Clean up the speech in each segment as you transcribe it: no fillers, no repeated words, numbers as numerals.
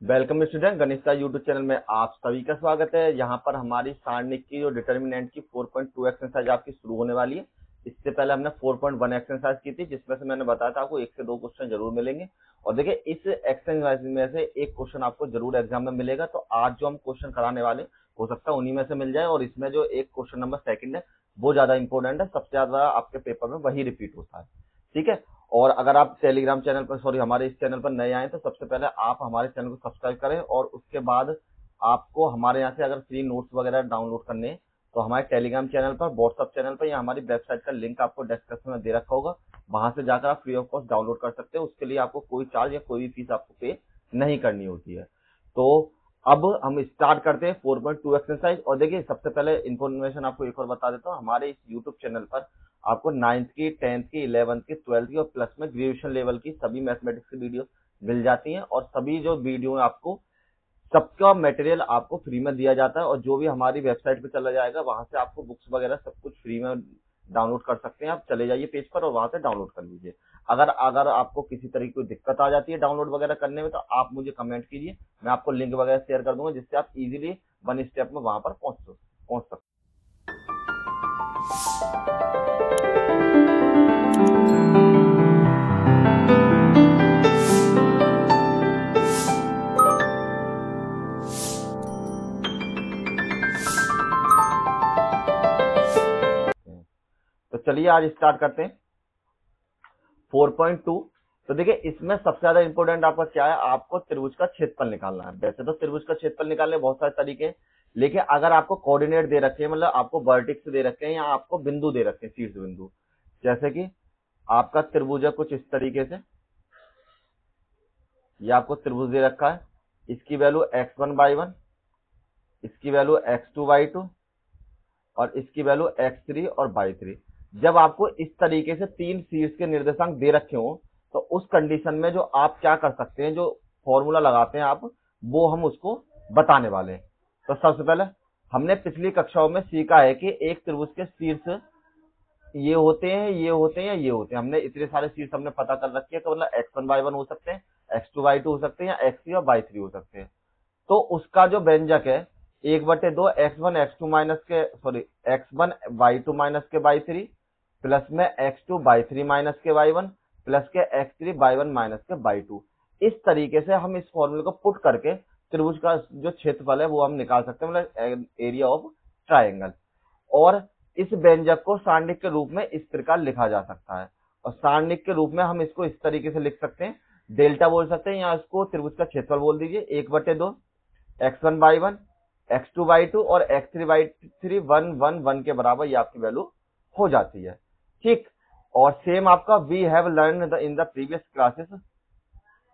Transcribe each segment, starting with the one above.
Welcome student, गणित का YouTube channel में आप सभी का स्वागत है। यहाँ पर हमारी सारणिक की जो डिटर्मिनेंट की 4.2 एक्सरसाइज आपकी शुरू होने वाली है। इससे पहले हमने 4.1 एक्सरसाइज की थी, जिसमें से मैंने बताया था आपको 1 से 2 क्वेश्चन जरूर मिलेंगे। और देखिए, इस एक्सरसाइज में से एक क्वेश्चन आपको जरूर एग्जाम में मिलेगा। तो आज जो हम क्वेश्चन कराने वाले, हो सकता है उन्हीं में से मिल जाए। और इसमें जो एक क्वेश्चन नंबर सेकंड है वो ज्यादा इंपॉर्टेंट है, सबसे ज्यादा आपके पेपर में वही रिपीट होता है। ठीक है। और अगर आप टेलीग्राम चैनल पर, सॉरी, हमारे इस चैनल पर नए आए तो सबसे पहले आप हमारे चैनल को सब्सक्राइब करें। और उसके बाद आपको हमारे यहाँ से अगर फ्री नोट्स वगैरह डाउनलोड करने हैं तो हमारे टेलीग्राम चैनल पर, व्हाट्सएप चैनल पर या हमारी वेबसाइट का लिंक आपको डिस्क्रिप्शन में दे रखा होगा। वहां से जाकर आप फ्री ऑफ कॉस्ट डाउनलोड कर सकते हो। उसके लिए आपको कोई चार्ज या कोई भी फीस आपको पे नहीं करनी होती है। तो अब हम स्टार्ट करते हैं 4.2 एक्सरसाइज। और देखिए, सबसे पहले इन्फॉर्मेशन आपको एक और बता देता हूँ। हमारे इस यूट्यूब चैनल पर आपको 9th की, 10th की, 11th की, 12th की और प्लस में ग्रेजुएशन लेवल की सभी मैथमेटिक्स की वीडियो मिल जाती हैं। और सभी जो वीडियो आपको, सबका मटेरियल आपको फ्री में दिया जाता है। और जो भी हमारी वेबसाइट पे चला जाएगा, वहां से आपको बुक्स वगैरह सब कुछ फ्री में डाउनलोड कर सकते हैं। आप चले जाइए पेज पर और वहां से डाउनलोड कर लीजिए। अगर अगर आपको किसी तरह की कोई दिक्कत आ जाती है डाउनलोड वगैरह करने में, तो आप मुझे कमेंट कीजिए, मैं आपको लिंक वगैरह शेयर कर दूंगा, जिससे आप इजीली वन स्टेप में वहां पर पहुंच सकते हैं। तो चलिए आज स्टार्ट करते हैं 4.2। तो देखिए, इसमें सबसे ज्यादा इंपॉर्टेंट आपका क्या है, आपको त्रिभुज का क्षेत्रफल निकालना है। वैसे तो त्रिभुज का क्षेत्रफल निकालने बहुत सारे तरीके हैं, लेकिन अगर आपको कोऑर्डिनेट दे रखे हैं, मतलब आपको वर्टेक्स दे रखे हैं या आपको बिंदु दे रखे हैं, शीर्ष बिंदु, जैसे कि आपका त्रिभुज है कुछ इस तरीके से, ये आपको त्रिभुज दे रखा है। इसकी वैल्यू x1/1, इसकी वैल्यू x2/2 और इसकी वैल्यू x3 और y3। जब आपको इस तरीके से तीन शीर्ष के निर्देशांक दे रखे हो, तो उस कंडीशन में जो आप क्या कर सकते हैं, जो फॉर्मूला लगाते हैं आप, वो हम उसको बताने वाले हैं। तो सबसे पहले हमने पिछली कक्षाओं में सीखा है कि एक त्रिभुज के शीर्ष ये होते हैं, ये होते हैं या ये होते हैं। हमने इतने सारे शीर्ष हमने पता कर रखे हैं कि मतलब x1/1 हो सकते हैं, x2/2 हो सकते हैं या x3 और y3 हो सकते हैं। तो उसका जो व्यंजक है 1/2 x1 x2 माइनस के, सॉरी, x1 y2 माइनस के y3 प्लस में x2 y3 माइनस के y1 प्लस के x3 y1 माइनस के y2। इस तरीके से हम इस फॉर्मूले को पुट करके त्रिभुज का जो क्षेत्रफल है वो हम निकाल सकते हैं, मतलब एरिया ऑफ ट्राइंगल। और इस व्यंजक को सारणिक के रूप में इस प्रकार लिखा जा सकता है। और सारणिक के रूप में हम इसको इस तरीके से लिख सकते हैं, डेल्टा बोल सकते हैं, या इसको त्रिभुज का क्षेत्रफल बोल दीजिए। 1/2 x1/1, x2/2 और x3/3 1 के बराबर ये आपकी वैल्यू हो जाती है। ठीक। और सेम आपका we have learn in the previous classes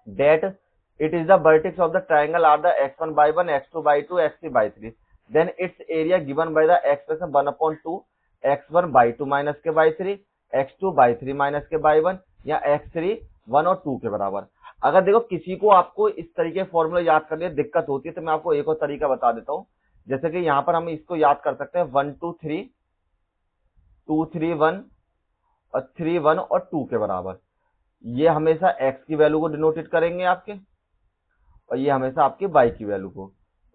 that it is the vertex of the triangle are the x1/1, x2/2, x3/3, then its area given by the expression 1/2 x1/2 minus के by3, x2/3 minus के by1 या x3 1 और 2 के बराबर। अगर देखो किसी को आपको इस तरीके फॉर्मूला याद करने में दिक्कत होती है, तो मैं आपको एक और तरीका बता देता हूँ। जैसे कि यहाँ पर हम इसको याद कर सकते हैं 1 2 3, 2 3 1 और 3 1 और 2 के बराबर। ये हमेशा x की वैल्यू को डिनोटेड करेंगे आपके, और ये हमेशा आपके y की वैल्यू को।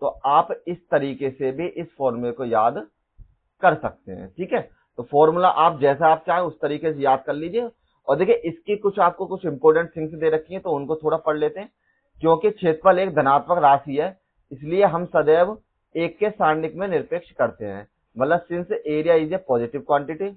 तो आप इस तरीके से भी इस फॉर्मूले को याद कर सकते हैं। ठीक है। तो फॉर्मूला आप जैसा आप चाहें उस तरीके से याद कर लीजिए। और देखिए, इसकी कुछ आपको कुछ इंपॉर्टेंट थिंग्स दे रखी हैं, तो उनको थोड़ा पढ़ लेते हैं। क्योंकि क्षेत्रफल एक धनात्मक राशि है, इसलिए हम सदैव एक के सारणिक में निरपेक्ष करते हैं। मतलब since area is a positive quantity,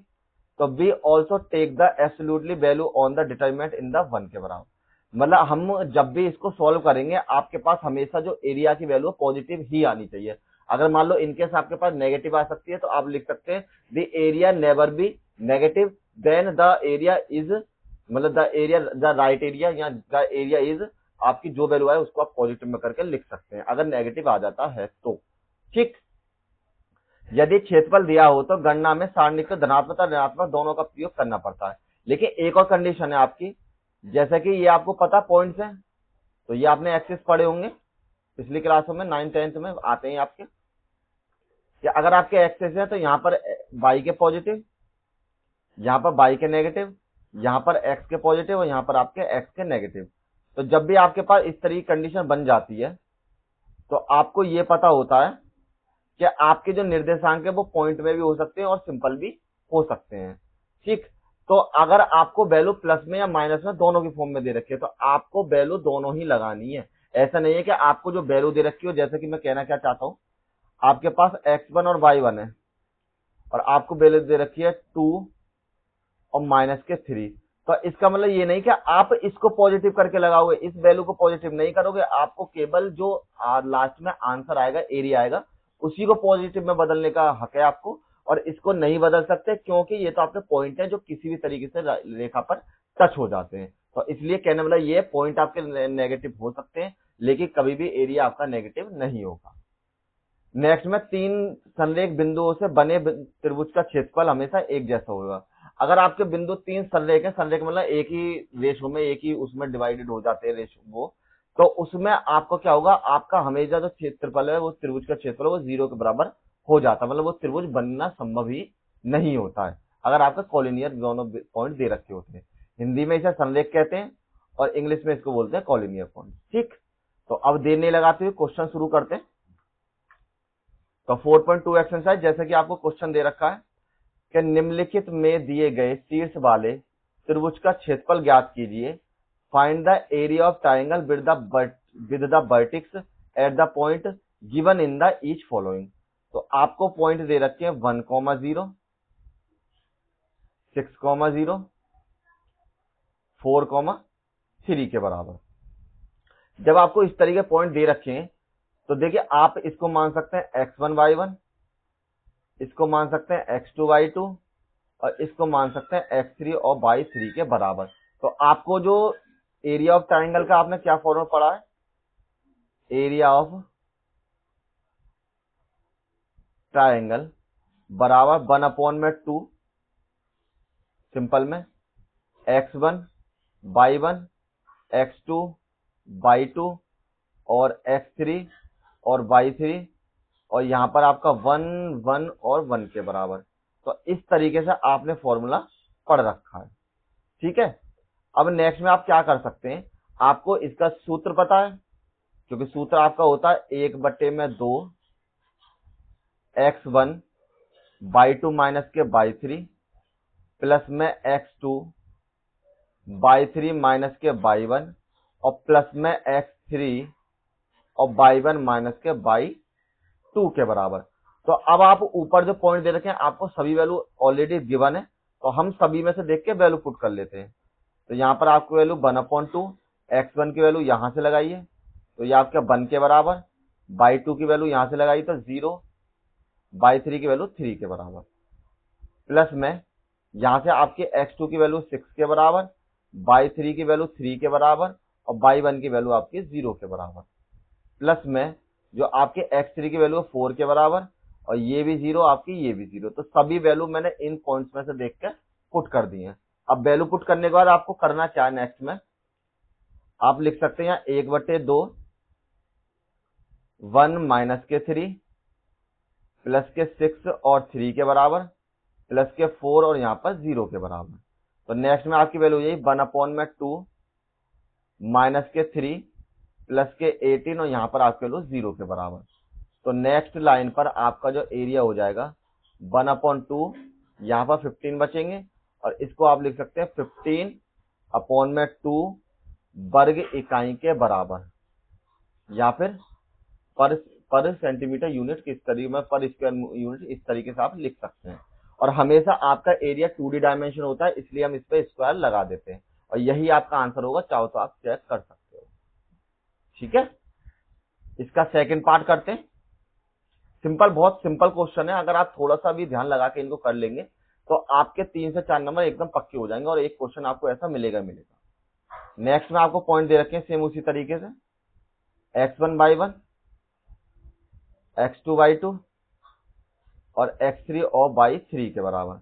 तो we also take the absolutely value on the determinant in the 1 के बराबर। मतलब हम जब भी इसको सॉल्व करेंगे, आपके पास हमेशा जो एरिया की वैल्यू पॉजिटिव ही आनी चाहिए। अगर मान लो इनकेस आपके पास नेगेटिव आ सकती है, तो आप लिख सकते हैं the area never be negative, then the area is, मतलब the area, the right area या द एरिया इज, आपकी जो वैल्यू है उसको आप पॉजिटिव में करके लिख सकते हैं अगर नेगेटिव आ जाता है तो। ठीक। यदि क्षेत्रफल दिया हो तो गणना में सारणिक को धनात्मक और ऋणात्मक दोनों का प्रयोग करना पड़ता है। लेकिन एक और कंडीशन है आपकी, जैसे कि ये आपको पता पॉइंट्स हैं, तो ये आपने एक्सिस पढ़े होंगे पिछली क्लासों में, 9th 10th में आते हैं आपके, कि अगर आपके एक्सिस है तो यहाँ पर y के पॉजिटिव, यहाँ पर y के नेगेटिव, यहाँ पर x के पॉजिटिव और यहाँ पर आपके x के नेगेटिव। तो जब भी आपके पास इस तरह की कंडीशन बन जाती है तो आपको ये पता होता है कि आपके जो निर्देशांक है वो पॉइंट में भी हो सकते हैं और सिंपल भी हो सकते हैं। ठीक, तो अगर आपको वैल्यू प्लस में या माइनस में दोनों की फॉर्म में दे रखी है तो आपको वैल्यू दोनों ही लगानी है। ऐसा नहीं है कि आपको जो वैल्यू दे रखी हो, जैसे कि मैं कहना क्या चाहता हूं, आपके पास x1 और y1 है और आपको वैल्यू दे रखी है 2 और माइनस के 3, तो इसका मतलब ये नहीं कि आप इसको पॉजिटिव करके लगाओगे, इस वैल्यू को पॉजिटिव नहीं करोगे, आपको केवल जो लास्ट में आंसर आएगा, एरिया आएगा, उसी को पॉजिटिव में बदलने का हक है आपको, और इसको नहीं बदल सकते क्योंकि ये तो आपके पॉइंट है जो किसी भी तरीके से रेखा पर टच हो जाते हैं। तो इसलिए कहने वाला ये पॉइंट आपके नेगेटिव हो सकते हैं लेकिन कभी भी एरिया आपका नेगेटिव नहीं होगा। नेक्स्ट में 3 संरेख बिंदुओं से बने त्रिभुज का क्षेत्रफल हमेशा एक जैसा होगा। अगर आपके बिंदु 3 संरेख है, संरेख मतलब एक ही रेशो में, एक ही उसमें डिवाइडेड हो जाते हैं रेशो वो, तो उसमें आपको क्या होगा, आपका हमेशा जो क्षेत्रफल है वो त्रिभुज का क्षेत्रफल वो 0 के बराबर हो जाता है, मतलब वो त्रिभुज बनना संभव ही नहीं होता है अगर आपका कॉलिनियर दोनों पॉइंट दे रखे होते हैं। हिंदी में इसे संरेख कहते हैं और इंग्लिश में इसको बोलते हैं कॉलिनियर पॉइंट। ठीक, तो अब देर नहीं लगाते हुए क्वेश्चन शुरू करते हैं। तो 4.2 एक्सरसाइज, जैसे कि आपको क्वेश्चन दे रखा है कि निम्नलिखित में दिए गए शीर्ष वाले त्रिभुज का क्षेत्रफल ज्ञात कीजिए, find the area of triangle with the vertex at the point given in the each following. तो आपको पॉइंट दे रखे हैं 1,0, 6,0, 4,3 के बराबर। जब आपको इस तरीके पॉइंट दे रखे हैं तो देखिए आप इसको मान सकते हैं x1 y1, इसको मान सकते हैं x2 y2 और इसको मान सकते हैं x3 और y3 के बराबर। तो आपको जो एरिया ऑफ ट्राइंगल का आपने क्या फॉर्मूला पढ़ा है, एरिया ऑफ ट्राइंगल बराबर 1/2 सिंपल में x1 y1 x2 y2 और x3 और y3 और यहां पर आपका 1 1 और 1 के बराबर। तो इस तरीके से आपने फॉर्मूला पढ़ रखा है। ठीक है, अब नेक्स्ट में आप क्या कर सकते हैं, आपको इसका सूत्र पता है, क्योंकि सूत्र आपका होता है 1/2 x1 y2 माइनस के y3 प्लस में x2 y3 माइनस के y1 और प्लस में x3 और y1 माइनस के y2 के बराबर। तो अब आप ऊपर जो पॉइंट दे रखे हैं आपको सभी वैल्यू ऑलरेडी गिवन है, तो हम सभी में से देख के वैल्यू पुट कर लेते हैं। तो यहाँ पर आपको वैल्यू 1/2, x1 की वैल्यू यहां से लगाइए तो ये आपका 1 के बराबर, y2 की वैल्यू यहां से लगाई तो 0, y3 की वैल्यू 3 के बराबर, प्लस में यहां से आपके x2 की वैल्यू 6 के बराबर, y3 की वैल्यू 3 के बराबर और y1 की वैल्यू आपकी 0 के बराबर, प्लस में जो आपके x3 की वैल्यू 4 के बराबर और ये भी 0, आपकी ये भी 0। तो सभी वैल्यू मैंने इन पॉइंट्स में से देख के पुट कर दी है। अब वैल्यू पुट करने के बाद आपको करना क्या है, नेक्स्ट में आप लिख सकते हैं 1/2 1 माइनस के 3 प्लस के 6 और 3 के बराबर प्लस के 4 और यहाँ पर 0 के बराबर। तो नेक्स्ट में आपकी वैल्यू यही 1/2 माइनस के 3 प्लस के 18 और यहाँ पर आपके वैल्यू 0 के बराबर। तो नेक्स्ट लाइन पर आपका जो एरिया हो जाएगा 1/2, यहाँ पर 15 बचेंगे और इसको आप लिख सकते हैं 15/2 वर्ग इकाई के बराबर, या फिर पर सेंटीमीटर यूनिट किस तरीके में, पर स्क्वायर यूनिट इस तरीके से आप लिख सकते हैं। और हमेशा आपका एरिया 2D डायमेंशन होता है इसलिए हम इस पे स्क्वायर लगा देते हैं और यही आपका आंसर होगा, चाहो तो आप चेक कर सकते हो। ठीक है, इसका सेकंड पार्ट करते हैं। सिंपल, बहुत सिंपल क्वेश्चन है, अगर आप थोड़ा सा भी ध्यान लगा के इनको कर लेंगे तो आपके 3 से 4 नंबर एकदम पक्के हो जाएंगे और एक क्वेश्चन आपको ऐसा मिलेगा। नेक्स्ट में आपको पॉइंट दे रखे हैं सेम उसी तरीके से x1 y1 x2 y2 और x3 और y3 के बराबर।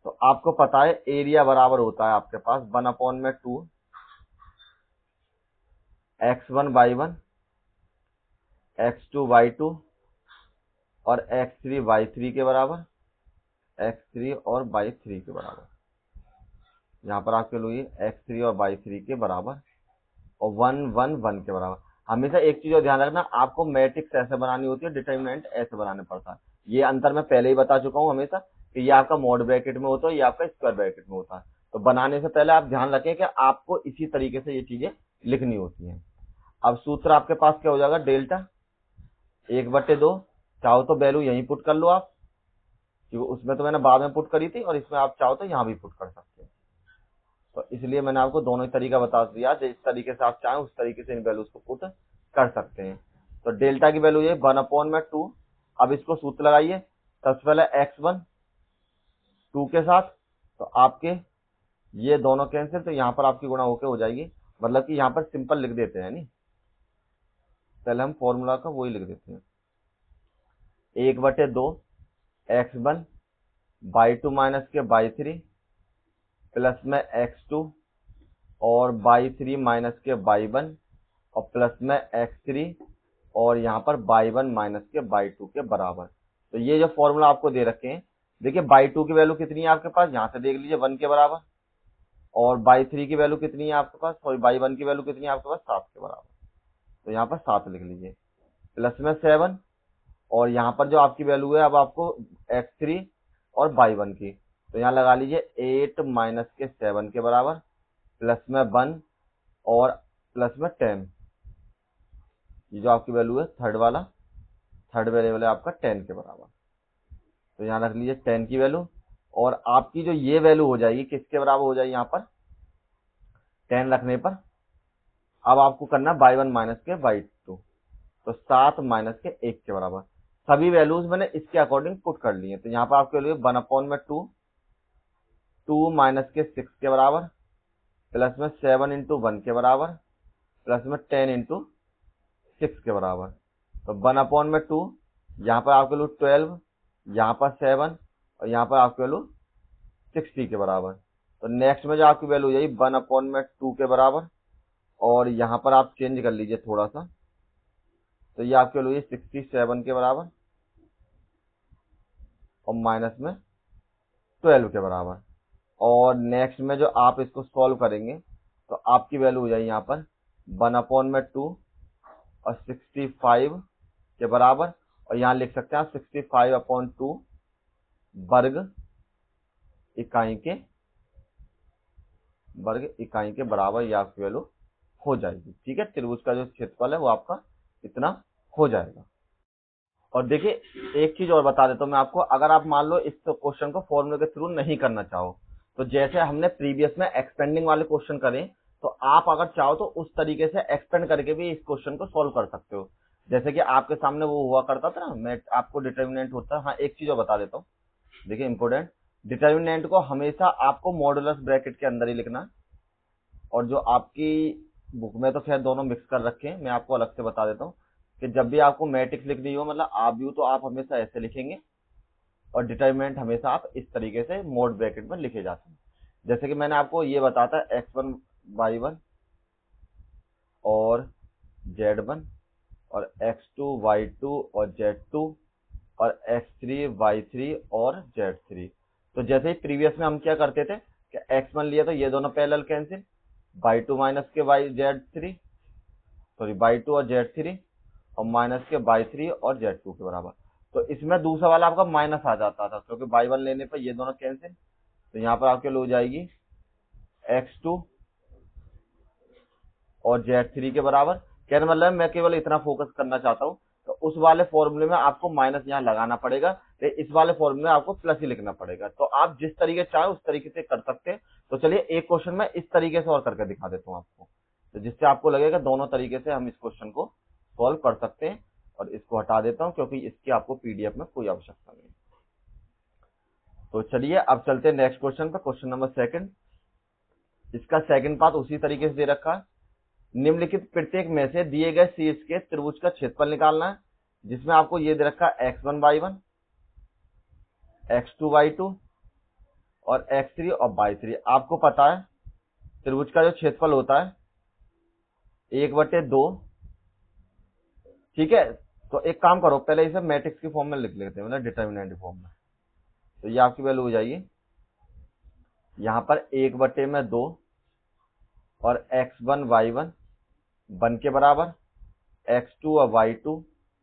तो आपको पता है एरिया बराबर होता है आपके पास 1/2 x1 y1 x2 y2 और x3 y3 के बराबर, x3 और y3 के बराबर। यहाँ पर आपके लिए x3 और y3 के बराबर और 1 1 1 के बराबर। हमेशा एक चीज और ध्यान रखना, आपको मैट्रिक्स ऐसे बनानी होती है, डिटरमिनेंट ऐसे बनाने पड़ता है। ये अंतर मैं पहले ही बता चुका हूँ हमेशा कि ये आपका मॉड ब्रैकेट में होता है, ये आपका स्क्वायर ब्रैकेट में होता है। तो बनाने से पहले आप ध्यान रखें कि आपको इसी तरीके से ये चीजें लिखनी होती हैं। अब सूत्र आपके पास क्या हो जाएगा, डेल्टा 1/2। चाहो तो वैल्यू यहीं पुट कर लो आप, क्योंकि उसमें तो मैंने बाद में पुट करी थी, और इसमें आप चाहो तो यहाँ भी पुट कर सकते हो। तो इसलिए मैंने आपको दोनों ही तरीका बता दिया, जिस तरीके से आप चाहें उस तरीके से इन वैल्यूज को पुट कर सकते हैं। तो डेल्टा की वैल्यू ये 1/2। अब इसको सूत्र लगाइए। सबसे पहले x1 2 के साथ, तो आपके ये दोनों कैंसिल, तो यहाँ पर आपकी गुणा होके हो जाएगी। मतलब कि यहाँ पर सिंपल लिख देते हैं, नहीं पहले हम फॉर्मूला का वही लिख देते हैं, 1/2 x1 बाई 2 माइनस के बाई 3 प्लस में x2 और बाई 3 माइनस के बाई 1 और प्लस में x3 और यहाँ पर बाई 1 माइनस के बाई 2 के बराबर। तो ये जो फॉर्मूला आपको दे रखे हैं, देखिए बाई 2 की वैल्यू कितनी है आपके पास, यहाँ से देख लीजिए 1 के बराबर, और बाई 3 की वैल्यू कितनी है आपके पास, सॉरी बाई 1 की वैल्यू कितनी है आपके पास, 7 के बराबर। तो यहाँ पर 7 लिख लीजिए, प्लस में 7, और यहाँ पर जो आपकी वैल्यू है अब आपको x3 और बाई 1 की, तो यहाँ लगा लीजिए 8 माइनस के 7 के बराबर, प्लस में 1 और प्लस में 10। ये जो आपकी वैल्यू है थर्ड वेरिएबल है आपका 10 के बराबर। तो यहाँ रख लीजिए 10 की वैल्यू, और आपकी जो ये वैल्यू हो जाएगी किसके बराबर हो जाएगी, यहाँ पर 10 रखने पर अब आपको करना बाई 1 माइनस के बाई 2, तो 7 माइनस के 1 के बराबर। सभी वैल्यूज मैंने इसके अकॉर्डिंग पुट कर ली है। तो यहाँ पर आपके वैल्यू 1/2 2 माइनस के 6 के बराबर, प्लस में 7 इंटू 1 के बराबर, प्लस में 10 इंटू 6 के बराबर। तो 1/2, यहाँ पर आपके वैल्यू 12, यहाँ पर 7 और यहाँ पर आपके वैल्यू 60 के बराबर। तो नेक्स्ट में जो आपकी वैल्यू यही 1/2 के बराबर, और यहाँ पर आप चेंज कर लीजिए थोड़ा सा, तो ये आपके वैल्यू 67 के बराबर और माइनस में 12 के बराबर। और नेक्स्ट में जो आप इसको सॉल्व करेंगे तो आपकी वैल्यू हो जाएगी यहाँ पर 1/2 और 65 के बराबर, और यहाँ लिख सकते हैं आप 65/2 वर्ग इकाई के बराबर, ये आपकी वैल्यू हो जाएगी। ठीक है, त्रिभुज का जो क्षेत्रफल है वो आपका इतना हो जाएगा। और देखिए एक चीज और बता देता हूं मैं आपको, अगर आप मान लो इस क्वेश्चन को फॉर्मूले के थ्रू नहीं करना चाहो, तो जैसे हमने प्रीवियस में एक्सपेंडिंग वाले क्वेश्चन करे, तो आप अगर चाहो तो उस तरीके से एक्सपेंड करके भी इस क्वेश्चन को सॉल्व कर सकते हो। जैसे कि आपके सामने वो हुआ करता था ना, मैं आपको डिटर्मिनेंट होता है। हाँ, एक चीज और बता देता हूँ, देखिए इंपोर्टेंट, डिटर्मिनेंट को हमेशा आपको मॉडुलस ब्रैकेट के अंदर ही लिखना, और जो आपकी बुक में तो खैर दोनों मिक्स कर रखे हैं, मैं आपको अलग से बता देता हूँ कि जब भी आपको मैट्रिक्स लिखनी हो, मतलब आप भी हो, तो आप हमेशा ऐसे लिखेंगे, और डिटरमिनेंट हमेशा आप इस तरीके से मोड ब्रैकेट में लिखे जाते हैं। जैसे कि मैंने आपको ये बताता x1 y1 और z1 और x2 y2 और z2 और x3 y3 और z3। तो जैसे ही प्रीवियस में हम क्या करते थे कि x1 लिया तो ये दोनों पैरेलल कैंसिल, y2 माइनस के z3, सॉरी y2 और z3 और माइनस के y3 और z2 के बराबर। तो इसमें दूसरा वाला आपका माइनस आ जाता था, क्योंकि y1 लेने पर ये दोनों कैंसिल, तो यहाँ पर आपके हो जाएगी x2 और z3 के बराबर। कहने मतलब मैं केवल इतना फोकस करना चाहता हूँ, तो उस वाले फॉर्मूले में आपको माइनस यहाँ लगाना पड़ेगा, तो इस वाले फॉर्मूले में आपको प्लस ही लिखना पड़ेगा। तो आप जिस तरीके चाहे उस तरीके से कर सकते हैं। तो चलिए एक क्वेश्चन में इस तरीके से और करके दिखा देता हूँ आपको, तो जिससे आपको लगेगा दोनों तरीके से हम इस क्वेश्चन को सॉल्व कर सकते हैं। और इसको हटा देता हूं क्योंकि इसकी आपको पीडीएफ में कोई आवश्यकता नहीं। तो चलिए अब चलते हैं नेक्स्ट क्वेश्चन पर, क्वेश्चन नंबर 2। इसका सेकंड पार्ट उसी तरीके से दे रखा है। निम्नलिखित प्रत्येक में से दिए गए शीर्ष के त्रिभुज का क्षेत्रफल निकालना है, जिसमें आपको ये दे रखा है x1 y1 x2 y2 और x3 और y3। आपको पता है त्रिभुज का जो क्षेत्रफल होता है 1/2। ठीक है, तो एक काम करो, पहले इसे मैट्रिक्स की फॉर्म में लिख लेते हैं, मतलब डिटर्मिनेंट फॉर्म में। तो ये आपकी वैल्यू हो जाएगी यहाँ पर 1/2 और x1 y1 1 के बराबर, x2 और y2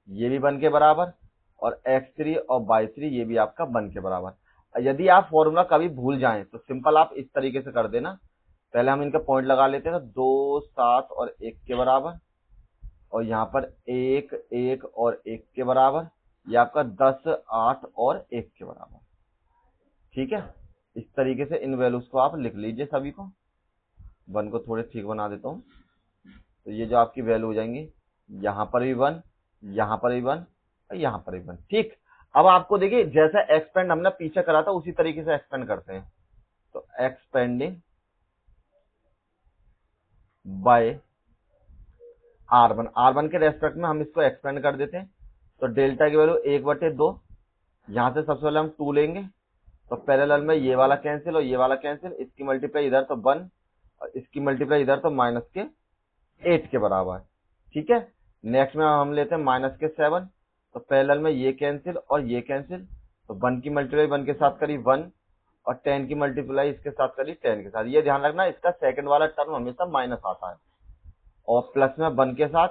ये भी 1 के बराबर, और x3 और y3 ये भी आपका 1 के बराबर। यदि आप फॉर्मूला कभी भूल जाएं तो सिंपल आप इस तरीके से कर देना। पहले हम इनका पॉइंट लगा लेते हैं, तो 2, 7 और 1 के बराबर, और यहाँ पर 1, 1 और 1 के बराबर, ये आपका 10, 8 और 1 के बराबर। ठीक है, इस तरीके से इन वैल्यूज को आप लिख लीजिए सभी को। 1 को थोड़े ठीक बना देता हूँ, तो ये जो आपकी वैल्यू हो जाएंगी, यहाँ पर भी 1, यहाँ पर भी 1 और यहाँ पर भी 1। ठीक, अब आपको देखिए जैसा एक्सपेंड हमने पीछे करा था उसी तरीके से एक्सपेंड करते हैं। तो एक्सपेंडिंग बाय R1 के रेस्पेक्ट में हम इसको एक्सपेंड कर देते हैं। तो डेल्टा की वैल्यू 1/2, यहां से सबसे पहले हम 2 लेंगे, तो पैरेलल में ये वाला कैंसिल और ये वाला कैंसिल, इसकी मल्टीप्लाई इधर तो 1 और इसकी मल्टीप्लाई इधर तो -8 के बराबर। ठीक है, नेक्स्ट में हम लेते हैं -7, तो पैरेलल में ये कैंसिल और ये कैंसिल, तो 1 की मल्टीप्लाई 1 के साथ करी 1 और 10 की मल्टीप्लाई इसके साथ करी 10 के साथ। ये ध्यान रखना, इसका सेकंड वाला टर्म हमेशा माइनस आता है, और प्लस में 1 के साथ।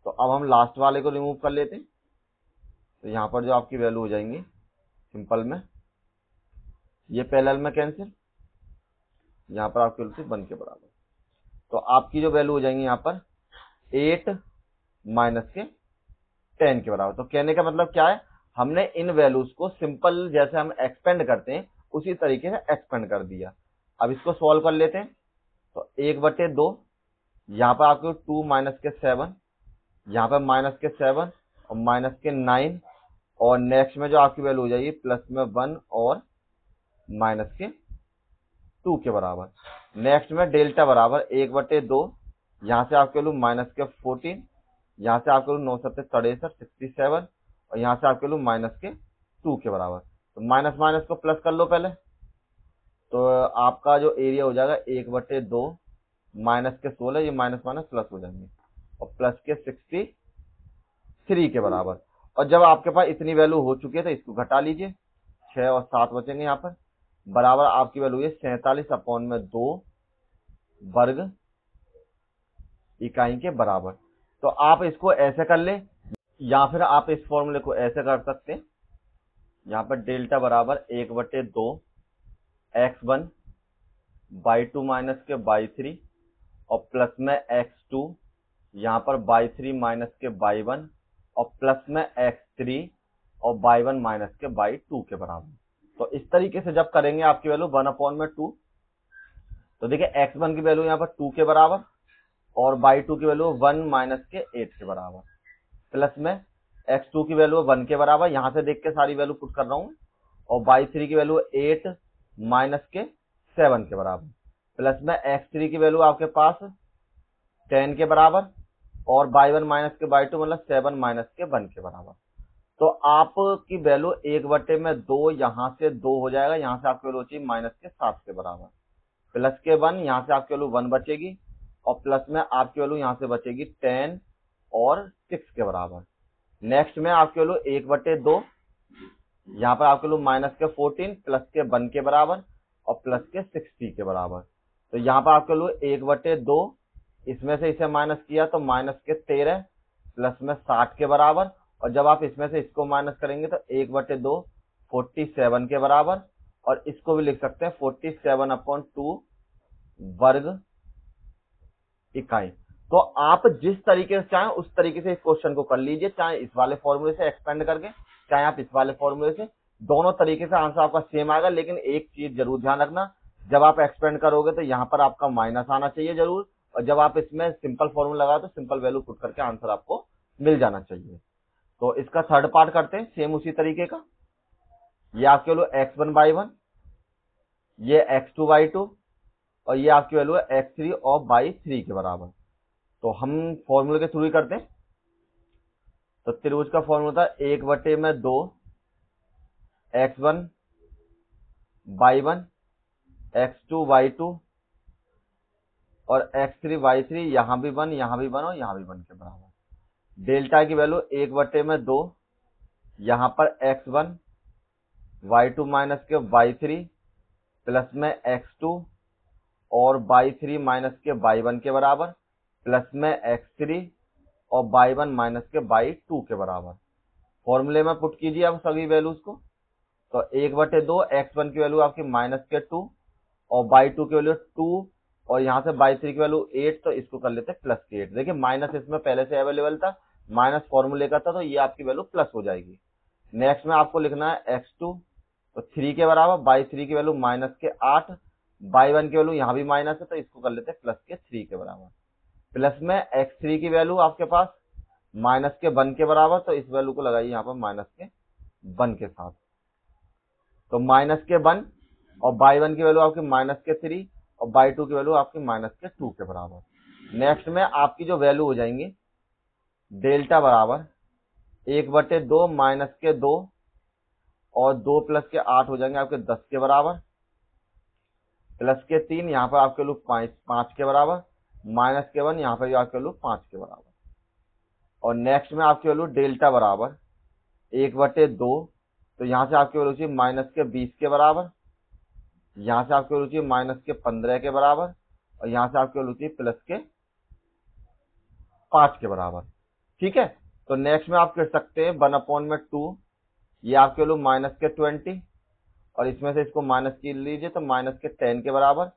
तो अब हम लास्ट वाले को रिमूव कर लेते हैं, तो यहाँ पर जो आपकी वैल्यू हो जाएंगी सिंपल में, ये पैरेलल में कैंसिल, यहाँ पर आपकी वैल्यू 1 के बराबर, तो आपकी जो वैल्यू हो जाएंगी यहाँ पर 8 माइनस के 10 के बराबर। तो कहने का मतलब क्या है, हमने इन वैल्यूज को सिंपल जैसे हम एक्सपेंड करते हैं उसी तरीके से एक्सपेंड कर दिया। अब इसको सॉल्व कर लेते हैं, तो 1/2, यहाँ पर आपको 2 माइनस के 7, यहाँ पर -7 और -9, और नेक्स्ट में जो आपकी वैल्यू हो जाएगी प्लस में 1 और -2 के बराबर। नेक्स्ट में डेल्टा बराबर 1/2, यहाँ से आपकी वैल्यू -14, यहाँ से आपकी वैल्यू 9 7 63 67, और यहाँ से आपकी वैल्यू -2 के बराबर। तो माइनस माइनस को प्लस कर लो पहले, तो आपका जो एरिया हो जाएगा 1/2 -16, ये माइनस माइनस प्लस हो जाएंगे, और प्लस के 63 के बराबर। और जब आपके पास इतनी वैल्यू हो चुकी है तो इसको घटा लीजिए, 6 और 7 बचेंगे यहाँ पर, बराबर आपकी वैल्यू है 47/2 वर्ग इकाई के बराबर। तो आप इसको ऐसे कर ले, या फिर आप इस फॉर्मूले को ऐसे कर सकते हैं, यहाँ पर डेल्टा बराबर 1/2 x1 y2 माइनस के y3 और प्लस में x2, यहाँ पर y3 माइनस के y1 और प्लस में x3 और y1 माइनस के y2 के बराबर। तो इस तरीके से जब करेंगे आपकी वैल्यू 1/2, तो देखिए x1 की वैल्यू यहाँ पर 2 के बराबर और y2 की वैल्यू 1 माइनस के 8 के बराबर, प्लस में x2 की वैल्यू 1 के बराबर, यहां से देख के सारी वैल्यू पुट कर रहा हूं, और y3 की वैल्यू 8 माइनस के 7 के बराबर, प्लस में x3 की वैल्यू आपके पास 10 के बराबर, और y1 माइनस के y2 मतलब 7 माइनस के 1 के बराबर। तो आपकी वैल्यू 1/2 यहाँ से 2 हो जाएगा, यहाँ से आपकी वैल्यू होगी -7 के बराबर, प्लस के 1, यहाँ से आपकी वैल्यू 1 बचेगी, और प्लस में आपकी वैल्यू यहाँ से बचेगी 10 और 6 के बराबर। नेक्स्ट में आपकी वैल्यू 1/2, यहाँ पर आपकी वैल्यू -14 प्लस के 1 के बराबर और प्लस के 60 के बराबर। तो यहाँ पर आपकी वैल्यू 1/2, इसमें से इसे माइनस किया तो -13 प्लस में 60 के बराबर, और जब आप इसमें से इसको माइनस करेंगे तो 1/2 47 के बराबर, और इसको भी लिख सकते हैं 47/2 वर्ग इकाई। तो आप जिस तरीके से चाहें उस तरीके से इस क्वेश्चन को कर लीजिए, चाहे इस वाले फॉर्मूले से एक्सपेंड करके, चाहे आप इस वाले फॉर्मूले से, दोनों तरीके से आंसर आपका सेम आएगा। लेकिन एक चीज जरूर ध्यान रखना, जब आप एक्सपेंड करोगे तो यहाँ पर आपका माइनस आना चाहिए जरूर, और जब आप इसमें सिंपल फॉर्मूला लगाओ तो सिंपल वैल्यू पुट करके आंसर आपको मिल जाना चाहिए। तो इसका थर्ड पार्ट करते हैं सेम उसी तरीके का। ये आपके वैल्यू x1/1, ये x2/2, और ये आपकी वैल्यू है x3 और y3 के बराबर। तो हम फॉर्मूले के थ्रू ही करते हैं। तो त्रिभुज का फॉर्मूला था 1/2 x1/1 x2/2 और x3/3, यहां भी 1, यहां भी 1 और यहां भी 1 के बराबर। डेल्टा की वैल्यू 1/2, यहां पर x1 y2 माइनस के y3 प्लस में x2 और y3 माइनस के y1 के बराबर, प्लस में x3 और y1 माइनस के y2 के बराबर। फॉर्मूले में पुट कीजिए अब सभी वैल्यूज को। तो 1/2 x1 की वैल्यू आपकी माइनस के 2 और y2 की वैल्यू 2 और यहाँ से y3 की वैल्यू 8, तो इसको कर लेते हैं प्लस के 8। देखिए माइनस इसमें पहले से अवेलेबल था, माइनस फॉर्मूले का था, तो ये आपकी वैल्यू प्लस हो जाएगी। नेक्स्ट में आपको लिखना है x2, तो 3 के बराबर, y3 की वैल्यू माइनस के 8, y1 की वैल्यू यहाँ भी माइनस है, तो इसको कर लेते हैं प्लस के 3 के बराबर। प्लस में x3 की वैल्यू आपके पास माइनस के 1 के बराबर, तो इस वैल्यू को लगाइए यहाँ पर माइनस के 1 के साथ। तो माइनस के 1 और y1 की वैल्यू आपकी माइनस के 3 और y2 की वैल्यू आपकी माइनस के 2 के बराबर। नेक्स्ट में आपकी जो वैल्यू हो जाएंगी डेल्टा बराबर 1/2 माइनस के 2 और 2 प्लस के 8 हो जाएंगे आपके 10 के बराबर, प्लस के 3 यहाँ पर आपके वैल्यू 5 के बराबर, माइनस के 1 यहाँ पर भी आपके वैल्यू 5 के बराबर। और नेक्स्ट में आपकी वैल्यू डेल्टा बराबर 1/2, तो यहाँ से आपकी वैल्यू थी माइनस के 20 के बराबर, यहाँ से आपकी वैल्यू थी माइनस के 15 के बराबर, और यहाँ से आपकी वैल्यू थी प्लस के 5 के बराबर। ठीक है, तो नेक्स्ट में आप कर सकते हैं 1/2, ये आपके वैल्यू माइनस के 20 और इसमें से इसको माइनस की लीजिए तो माइनस के 10 के बराबर,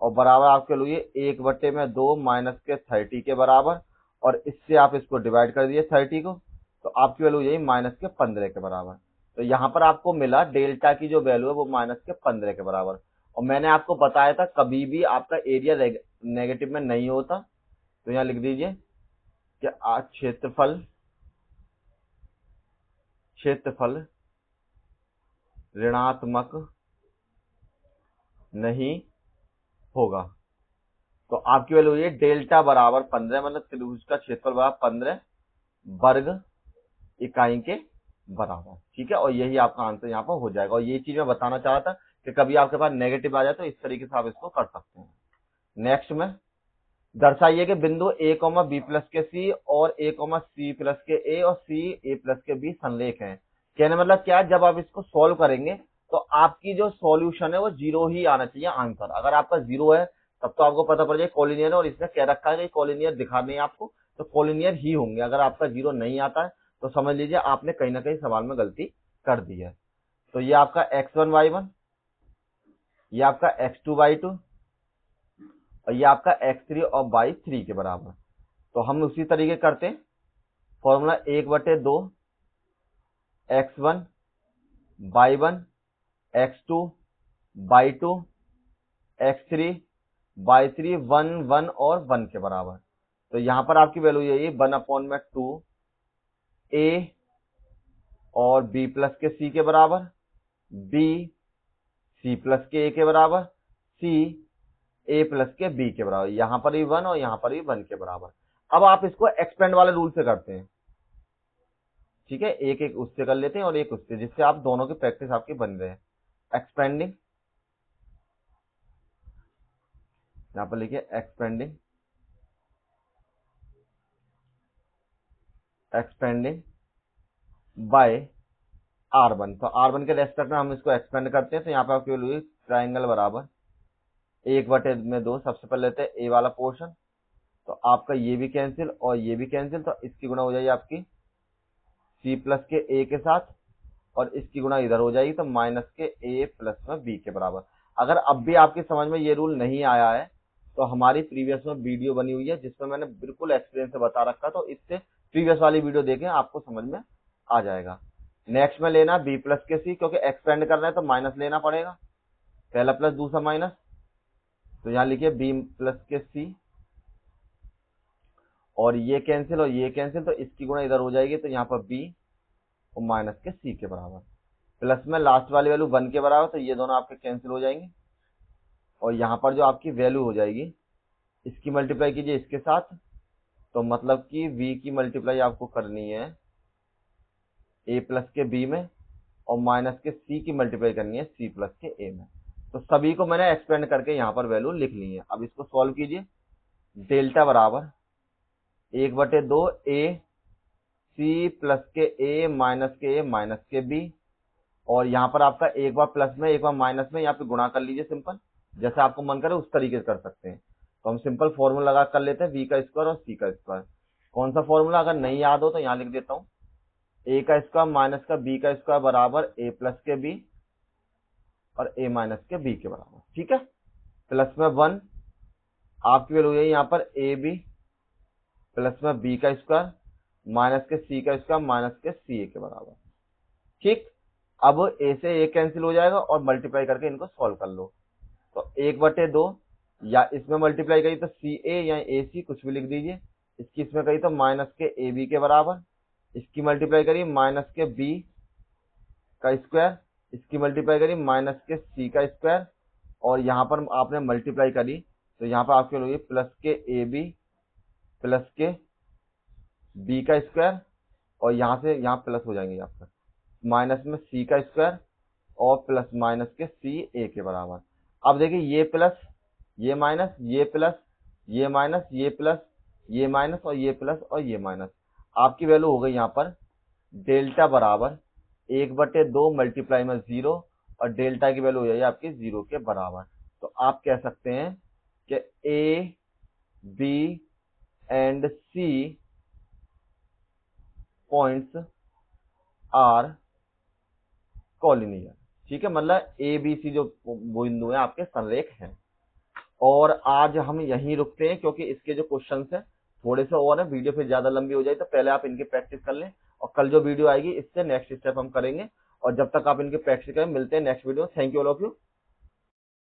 और बराबर आपके वैल्यू ये 1/2 माइनस के 30 के बराबर, और इससे आप इसको डिवाइड कर दिए 30 को, तो आपकी वैल्यू यही माइनस के 15 के बराबर। तो यहाँ पर आपको मिला डेल्टा की जो वैल्यू है वो माइनस के 15 के बराबर। और मैंने आपको बताया था कभी भी आपका एरिया नेगेटिव में नहीं होता, तो यहाँ लिख दीजिए कि क्षेत्रफल ऋणात्मक नहीं होगा। तो आपकी वैल्यू ये डेल्टा बराबर 15, मतलब त्रिभुज का क्षेत्रफल बराबर 15 वर्ग इकाई के बराबर। ठीक है, और यही आपका आंसर यहाँ पर हो जाएगा। और ये चीज मैं बताना चाह रहा था कि कभी आपके पास नेगेटिव आ जाए तो इस तरीके से आप इसको कर सकते हैं। नेक्स्ट में दर्शाइए कि बिंदु a, b प्लस के c और a, c प्लस के a और c, a प्लस के b संलेख हैं। कहने मतलब क्या है, जब आप इसको सॉल्व करेंगे तो आपकी जो सॉल्यूशन है वो 0 ही आना चाहिए आंसर। अगर आपका 0 है तब तो आपको पता पड़ जाए कॉलिनियर है, और इसने कह रखा है कि कॉलिनियर दिखा नहीं आपको, तो कॉलिनियर ही होंगे। अगर आपका 0 नहीं आता है तो समझ लीजिए आपने कहीं ना कहीं सवाल में गलती कर दी है। तो ये आपका x1 y1, ये आपका x2 y2 और ये आपका x3 और y3 के बराबर। तो हम उसी तरीके करते हैं। Formula 1/2 x1 y1 x2 y2 x3 y3 1 1 और 1 के बराबर। तो यहां पर आपकी वैल्यू यही 1/2 a और b प्लस के c के बराबर, b c प्लस के a के बराबर, c a प्लस के b के बराबर। यहां पर भी 1 और यहां पर भी 1 के बराबर। अब आप इसको एक्सपेंड वाले रूल से करते हैं। ठीक है, एक एक उससे कर लेते हैं और एक उससे, जिससे आप दोनों की प्रैक्टिस आपकी बन रहे हैं। एक्सपेंडिंग, यहां पर लिखिए एक्सपेंडिंग बाय R1। तो R1 के रेस्पेक्ट में हम इसको एक्सपेंड करते हैं। तो यहाँ पे आपकी वैल्यू ट्राइंगल बराबर 1/2, सबसे पहले लेते हैं a वाला पोर्शन, तो आपका ये भी कैंसिल और ये भी कैंसिल, तो इसकी गुणा हो जाएगी आपकी c प्लस के a के साथ, और इसकी गुणा इधर हो जाएगी, तो माइनस के a प्लस में b के बराबर। अगर अब भी आपकी समझ में ये रूल नहीं आया है तो हमारी प्रीवियस में वीडियो बनी हुई है जिसमें मैंने बिल्कुल एक्सपीरियंस से बता रखा, तो इससे प्रीवियस वाली वीडियो देखें, आपको समझ में आ जाएगा। नेक्स्ट में लेना b प्लस के c, क्योंकि एक्सपेंड करना है तो माइनस लेना पड़ेगा, पहला प्लस दूसरा माइनस। तो यहाँ लिखिए b प्लस के c, और ये कैंसिल और ये कैंसिल, तो इसकी गुणा इधर हो जाएगी, तो यहाँ पर b और माइनस के c के बराबर। प्लस में लास्ट वाली वैल्यू 1 के बराबर, तो ये दोनों आपके कैंसिल हो जाएंगे, और यहाँ पर जो आपकी वैल्यू हो जाएगी इसकी मल्टीप्लाई कीजिए इसके साथ, तो मतलब कि v की मल्टीप्लाई आपको करनी है a प्लस के b में, और माइनस के c की मल्टीप्लाई करनी है c प्लस के a में। तो सभी को मैंने एक्सपेंड करके यहाँ पर वैल्यू लिख ली है। अब इसको सॉल्व कीजिए। डेल्टा बराबर 1/2 a c प्लस के a माइनस के b, और यहाँ पर आपका एक बार प्लस में एक बार माइनस में यहाँ पे गुणा कर लीजिए, सिंपल जैसे आपको मन करे उस तरीके से कर सकते हैं। तो हम सिंपल फॉर्मूला लगा कर लेते हैं बी का स्क्वायर और सी का स्क्वायर। कौन सा फॉर्मूला, अगर नहीं याद हो तो यहाँ लिख देता हूँ, ए का स्क्वायर माइनस का बी का स्क्वायर बराबर ए प्लस के बी और ए माइनस के बी के बराबर। ठीक है, प्लस में 1 आपकी वैल्यू है यहाँ पर ए बी प्लस में बी का स्क्वायर माइनस के सी का स्क्वायर माइनस के सी ए के बराबर। ठीक, अब ए से ए कैंसिल हो जाएगा और मल्टीप्लाई करके इनको सॉल्व कर लो। तो 1/2 या इसमें मल्टीप्लाई करिए तो सी ए या ए सी कुछ भी लिख दीजिए, इसकी इसमें करिए तो माइनस के ए बी के बराबर, इसकी मल्टीप्लाई करिए माइनस के बी का स्क्वायर, इसकी मल्टीप्लाई करिए माइनस के सी का स्क्वायर, और यहाँ पर आपने मल्टीप्लाई करी तो यहाँ पर आपके होगी प्लस के ए बी प्लस के बी का स्क्वायर, और यहाँ से यहाँ प्लस हो जाएंगे आपका माइनस में सी का स्क्वायर और प्लस माइनस के सी ए के बराबर। अब देखिए ये प्लस ये माइनस ये प्लस ये माइनस ये प्लस ये माइनस और ये प्लस और ये माइनस, आपकी वैल्यू हो गई यहाँ पर डेल्टा बराबर 1/2 मल्टीप्लाई में 0 और डेल्टा की वैल्यू हो जाएगी आपकी 0 के बराबर। तो आप कह सकते हैं कि A B and C points are collinear. ठीक है, मतलब ए बी सी जो बिंदु है आपके संरेख हैं। और आज हम यहीं रुकते हैं क्योंकि इसके जो क्वेश्चंस हैं थोड़े से और है, वीडियो फिर ज्यादा लंबी हो जाए तो पहले आप इनकी प्रैक्टिस कर लें, और कल जो वीडियो आएगी इससे नेक्स्ट स्टेप हम करेंगे। और जब तक आप इनकी प्रैक्टिस करें, मिलते हैं next video. Thank you all of you.